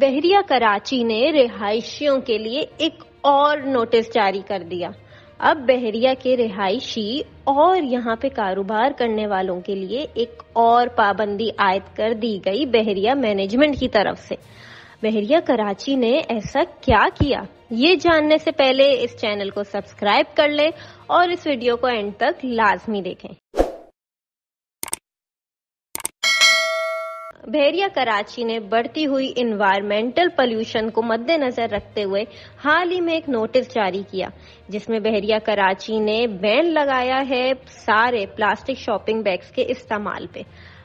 بحریہ کراچی نے رہائشیوں کے لیے ایک اور نوٹس جاری کر دیا۔ اب بحریہ کے رہائشی اور یہاں پہ کاروبار کرنے والوں کے لیے ایک اور پابندی عائد کر دی گئی بحریہ مینجمنٹ کی طرف سے۔ بحریہ کراچی نے ایسا کیا کیا، یہ جاننے سے پہلے اس چینل کو سبسکرائب کر لیں اور اس ویڈیو کو اینڈ تک لازمی دیکھیں۔ بحریہ کراچی نے بڑھتی ہوئی انوائرمنٹل پولیوشن کو مد نظر رکھتے ہوئے حال ہی میں ایک نوٹس جاری کیا، جس میں بحریہ کراچی نے بین لگایا ہے سارے پلاسٹک شاپنگ بیگز کے استعمال پہ۔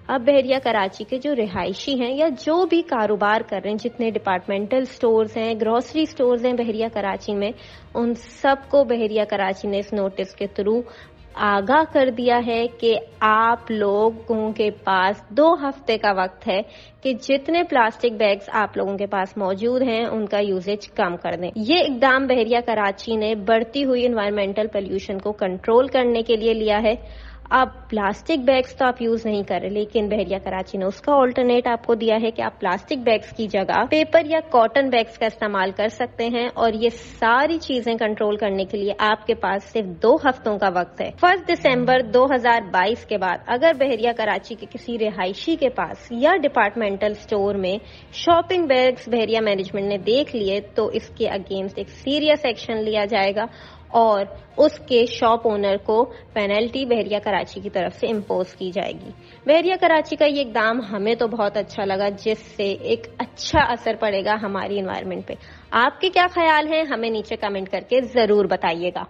اب بحریہ کراچی کے جو رہائشی ہیں یا جو بھی کاروبار کر رہے ہیں، جتنے ڈپارٹمنٹل سٹورز ہیں، گروسری سٹورز ہیں بحریہ کراچی میں، ان سب کو بحریہ کراچی نے اس نوٹس کے تھرو آگاہ کر دیا ہے کہ آپ لوگوں کے پاس 2 ہفتے کا وقت ہے کہ جتنے پلاسٹک بیگز آپ لوگوں کے پاس موجود ہیں ان کا یوزیج کم کر دیں۔ یہ اقدام بحریہ کراچی نے بڑھتی ہوئی انوائرمنٹل پولیوشن کو کنٹرول کرنے کے لیے لیا ہے۔ اب پلاسٹک بیگز تو آپ یوز نہیں کر رہے، لیکن بحریہ کراچی نے اس کا آلٹرنیٹ آپ کو دیا ہے کہ آپ پلاسٹک بیگز کی جگہ پیپر یا کاٹن بیگز کا استعمال کر سکتے ہیں، اور یہ ساری چیزیں کنٹرول کرنے کے لیے آپ کے پاس صرف 2 ہفتوں کا وقت ہے۔ 1 دسمبر 2022 کے بعد اگر بحریہ کراچی کے کسی رہائشی کے پاس یا ڈپارٹمنٹل سٹور میں شاپنگ بیگز بحریہ مینجمنٹ نے دیکھ لیے تو اس کے اگینسٹ ایک سیریس ایکشن لیا جائے گا اور اس کے شاپ اونر کو پینلٹی بحریہ کراچی کی طرف سے امپوز کی جائے گی۔ بحریہ کراچی کا یہ اقدام ہمیں تو بہت اچھا لگا، جس سے ایک اچھا اثر پڑے گا ہماری انوائرمنٹ پہ۔ آپ کے کیا خیال ہیں، ہمیں نیچے کمنٹ کر کے ضرور بتائیے گا۔